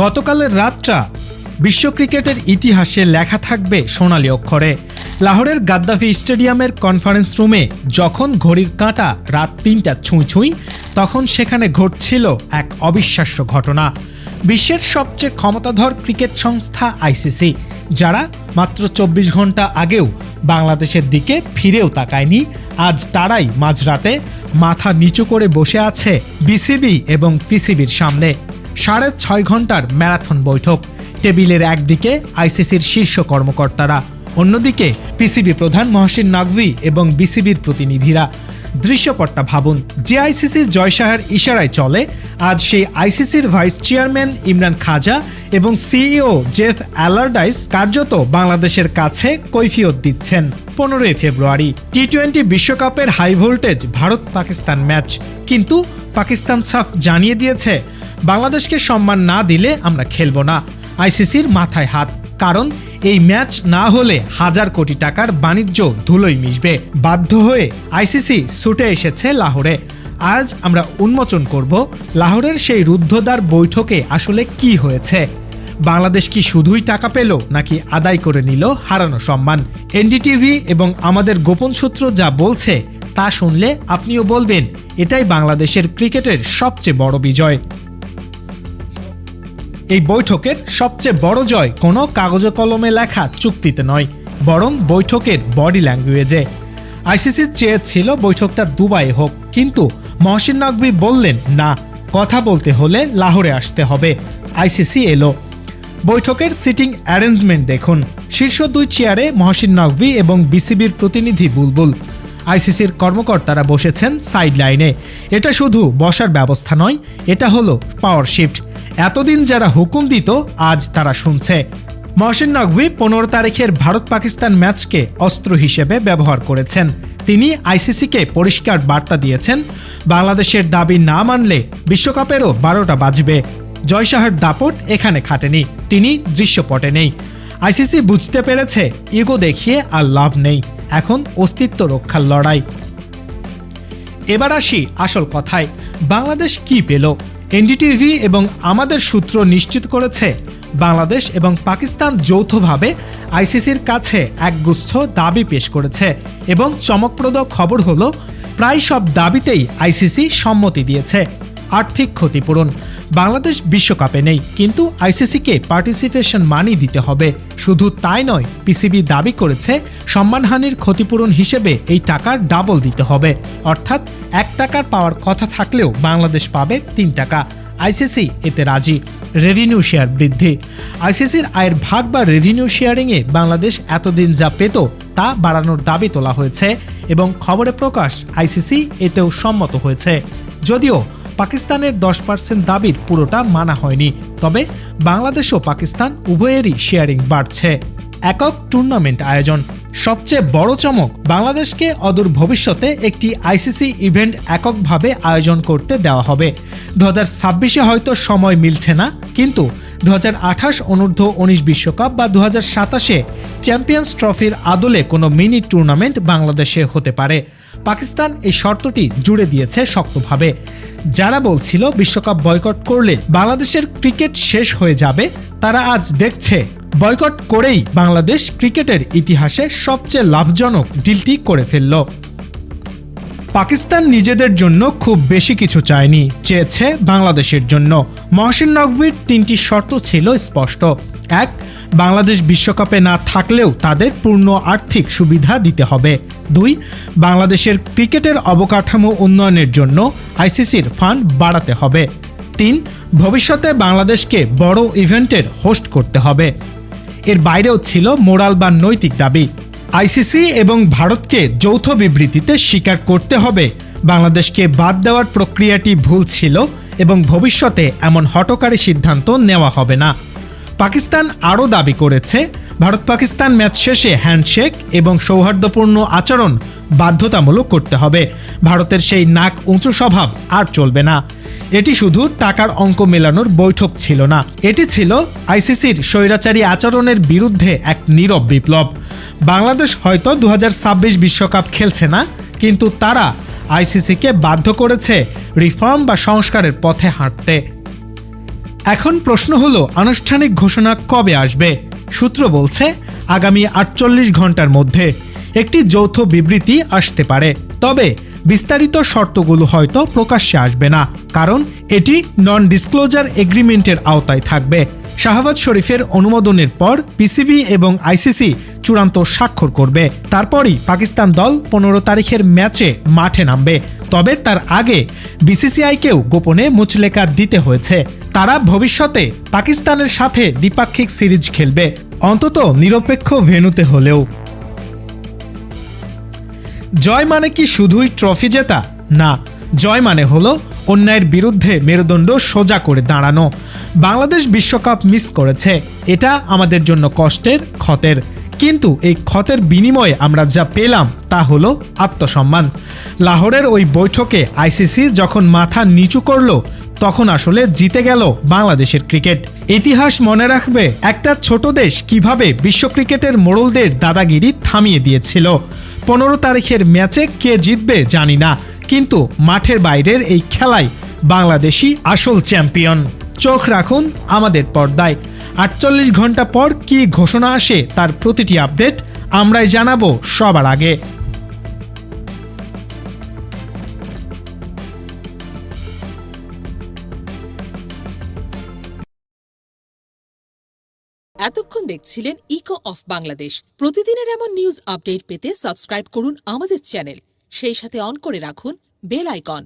গতকালের রাতটা বিশ্ব ক্রিকেটের ইতিহাসে লেখা থাকবে সোনালী অক্ষরে। লাহোরের গাদ্দাফি স্টেডিয়ামের কনফারেন্স রুমে যখন ঘড়ির কাঁটা রাত ৩টা ছুঁই তখন সেখানে ঘটছিল এক অবিশ্বাস্য ঘটনা। বিশ্বের সবচেয়ে ক্ষমতাধর ক্রিকেট সংস্থা আইসিসি, যারা মাত্র ২৪ ঘন্টা আগেও বাংলাদেশের দিকে ফিরেও তাকায়নি, আজ তারাই মাঝরাতে মাথা নিচু করে বসে আছে বিসিবি এবং পিসিবির সামনে। ৬.৫ ঘন্টার ম্যারাথন বৈঠক। টেবিলের একদিকে আইসিসির শীর্ষ কর্মকর্তারা, অন্যদিকে পিসিবি প্রধান মহসিন নকভী এবং বিসিবির প্রতিনিধিরা। দৃশ্যপটটা ভাবুন, যে আইসিসির জয় শাহের ইশারায় চলে, আজ সেই আইসিসির ভাইস চেয়ারম্যান ইমরান খাজা এবং সিইও জেফ অ্যালারডাইস কার্যত বাংলাদেশের কাছে কৈফিয়ত দিচ্ছেন। ১৫ ফেব্রুয়ারি টি-20 বিশ্বকাপের high voltage Bharat Pakistan match, কিন্তু পাকিস্তান সাফ জানিয়ে দিয়েছে বাংলাদেশকে সম্মান না দিলে আমরা খেলব না। আইসিসির মাথায় হাত, কারণ এই ম্যাচ না হলে হাজার কোটি টাকার বাণিজ্য ধুলোয় মিশবে। বাধ্য হয়ে আইসিসি ছুটে এসেছে লাহোরে। আজ আমরা উন্মোচন করব লাহোরের সেই রুদ্ধদ্বার বৈঠকে আসলে কি হয়েছে। বাংলাদেশ কি শুধুই টাকা পেল, নাকি আদায় করে নিল হারানো সম্মান? এনডিটিভি এবং আমাদের গোপন সূত্র যা বলছে তা শুনলে আপনিও বলবেন এটাই বাংলাদেশের ক্রিকেটের সবচেয়ে বড় বিজয়। এই বৈঠকের সবচেয়ে বড় জয় কোনো কাগজে কলমে লেখা চুক্তিতে নয়, বরং বৈঠকের বডি ল্যাঙ্গুয়েজে। আইসিসি চেয়েছিল বৈঠকটা দুবাইয়ে হোক, কিন্তু মহসিন নকভী বললেন না, কথা বলতে হলে লাহোরে আসতে হবে। আইসিসি এলো। বৈঠকের সিটিং অ্যারেঞ্জমেন্ট দেখুন। শীর্ষ ২ চেয়ারে মহসিন নকভী এবং বিসিবির প্রতিনিধি বুলবুল। আইসিসির কর্মকর্তারা বসেছেন সাইড লাইনে। এটা শুধু বসার ব্যবস্থা নয়, এটা হলো পাওয়ার শিফট। এতদিন যারা হুকুম দিত, আজ তারা শুনছে। মহসিন নকভী ১৫ তারিখের ভারত পাকিস্তান ম্যাচকে অস্ত্র হিসেবে ব্যবহার করেছেন। তিনি আইসিসিকে পরিষ্কার বার্তা দিয়েছেন, বাংলাদেশের দাবি না মানলে বিশ্বকাপেরও ১২টা বাজবে। জয় শাহের দাপট এখানে খাটেনি, তিনি দৃশ্যপটে নেই। আইসিসি বুঝতে পেরেছে ইগো দেখিয়ে আর লাভ নেই, এখন অস্তিত্ব রক্ষার লড়াই। এবার আসি আসল কথায়, বাংলাদেশ কি পেল? এনডিটিভি এবং আমাদের সূত্র নিশ্চিত করেছে বাংলাদেশ এবং পাকিস্তান যৌথভাবে আইসিসির কাছে একগুচ্ছ দাবি পেশ করেছে, এবং চমকপ্রদ খবর হলো প্রায় সব দাবিতেই আইসিসি সম্মতি দিয়েছে। আর্থিক ক্ষতিপূরণ, বাংলাদেশ বিশ্বকাপে নেই, কিন্তু আইসিসিকে পার্টিসিপেশন মানি দিতে হবে। শুধু তাই নয়, পিসিবি দাবি করেছে সম্মানহানির ক্ষতিপূরণ হিসেবে এই টাকার ডাবল দিতে হবে, অর্থাৎ ১ টাকার পাওয়ার কথা থাকলেও বাংলাদেশ পাবে ৩ টাকা। আইসিসি এতে রাজি। রেভিনিউ শেয়ার বৃদ্ধি, আইসিসির আয়ের ভাগ বা রেভিনিউ শেয়ারিংয়ে বাংলাদেশ এতদিন যা পেত তা বাড়ানোর দাবি তোলা হয়েছে, এবং খবরে প্রকাশ আইসিসি এতেও সম্মত হয়েছে। যদিও পাকিস্তানের 10% দাবির পুরোটা মানা হয়নি, তবে বাংলাদেশ ও পাকিস্তান উভয়েরই শেয়ারিং বাড়ছে। একক টুর্নামেন্ট আয়োজন, সবচেয়ে বড় চমক, বাংলাদেশকে অদূর ভবিষ্যতে একটি আইসিসি ইভেন্ট এককভাবে আয়োজন করতে দেওয়া হবে। 2026-এ হয়তো সময় মিলছে না, কিন্তু 2028 অনূর্ধ্ব-19 বিশ্বকাপ বা 2027-এ চ্যাম্পিয়ন্স ট্রফির আদলে কোনো মিনি টুর্নামেন্ট বাংলাদেশে হতে পারে। পাকিস্তান এই শর্তটি জুড়ে দিয়েছে শক্তভাবে। যারা বলছিল বিশ্বকাপ বয়কট করলে বাংলাদেশের ক্রিকেট শেষ হয়ে যাবে, তারা আজ দেখছে বয়কট করেই বাংলাদেশ ক্রিকেটের ইতিহাসে সবচেয়ে লাভজনক ডিলটি করে ফেলল। পাকিস্তান নিজেদের জন্য খুব বেশি কিছু চায়নি, চেয়েছে বাংলাদেশের জন্য। মহসিন নকভীর 3টি শর্ত ছিল স্পষ্ট। ১, বাংলাদেশ বিশ্বকাপে না থাকলেও তাদের পূর্ণ আর্থিক সুবিধা দিতে হবে। ২, বাংলাদেশের ক্রিকেটের অবকাঠামো উন্নয়নের জন্য আইসিসির ফান্ড বাড়াতে হবে। ৩, ভবিষ্যতে বাংলাদেশকে বড় ইভেন্টের হোস্ট করতে হবে। এর বাইরেও ছিল মোরাল বা নৈতিক দাবি। আইসিসি এবং ভারতকে যৌথ বিবৃতিতে স্বীকার করতে হবে বাংলাদেশকে বাদ দেওয়ার প্রক্রিয়াটি ভুল ছিল, এবং ভবিষ্যতে এমন হঠকারী সিদ্ধান্ত নেওয়া হবে না। পাকিস্তান আরও দাবি করেছে ভারত পাকিস্তান ম্যাচ শেষে হ্যান্ডশেক এবং সৌহার্দ্যপূর্ণ আচরণ বাধ্যতামূলক করতে হবে। ভারতের সেই নাক উঁচু স্বভাব আর চলবে না। এটি শুধু টাকার অঙ্ক মেলানোর বৈঠক ছিল না, এটি ছিল আইসিসির স্বৈরাচারী আচরণের বিরুদ্ধে এক নীরব বিপ্লব। বাংলাদেশ হয়তো 2026 বিশ্বকাপ খেলছে না, কিন্তু তারা আইসিসিকে বাধ্য করেছে রিফর্ম বা সংস্কারের পথে হাঁটতে। এখন প্রশ্ন হলো আনুষ্ঠানিক ঘোষণা কবে আসবে। সূত্র বলছে আগামী 48 ঘন্টার মধ্যে একটি যৌথ বিবৃতি আসতে পারে, তবে বিস্তারিত শর্তগুলো হয়তো প্রকাশ্যে আসবে না, কারণ এটি নন ডিসক্লোজার এগ্রিমেন্টের আওতায় থাকবে। শাহবাজ শরীফের অনুমোদনের পর পিসিবি এবং আইসিসি চূড়ান্ত স্বাক্ষর করবে, তারপরই পাকিস্তান দল 15 তারিখের ম্যাচে মাঠে নামবে। তবে তার আগে বিসিসিআইকেও গোপনে মুচলেকা দিতে হয়েছে, তারা ভবিষ্যতে পাকিস্তানের সাথে দ্বিপাক্ষিক সিরিজ খেলবে, অন্তত নিরপেক্ষ ভেন্যুতে হলেও। জয় মানে কি শুধুই ট্রফি জেতা? না, জয় মানে হলো অন্যায়ের বিরুদ্ধে মেরুদণ্ড সোজা করে দাঁড়ানো। বাংলাদেশ বিশ্বকাপ মিস করেছে, এটা আমাদের জন্য কষ্টের, ক্ষতের, কিন্তু এই ক্ষতের বিনিময়ে আমরা যা পেলাম তা হলো আত্মসম্মান। লাহোরের ওই বৈঠকে আইসিসি যখন মাথা নিচু করলো, তখন আসলে জিতে গেল বাংলাদেশের ক্রিকেট। ইতিহাস মনে রাখবে একটা ছোট দেশ কিভাবে বিশ্ব ক্রিকেটের মোড়লদের দাদাগিরি থামিয়ে দিয়েছিল। 15 তারিখের ম্যাচে কে জিতবে জানি না, কিন্তু মাঠের বাইরের এই খেলায় বাংলাদেশই আসল চ্যাম্পিয়ন। চোখ রাখুন আমাদের পর্দায়। 48 ঘন্টা পর কি ঘোষণা আসে তার প্রতিটি আপডেট আমরাই জানাবো সবার আগে। এতক্ষণ দেখছিলেন ইকো অফ বাংলাদেশ। প্রতিদিনের এমন নিউজ আপডেট পেতে সাবস্ক্রাইব করুন আমাদের চ্যানেল, সেই সাথে অন করে রাখুন বেল আইকন।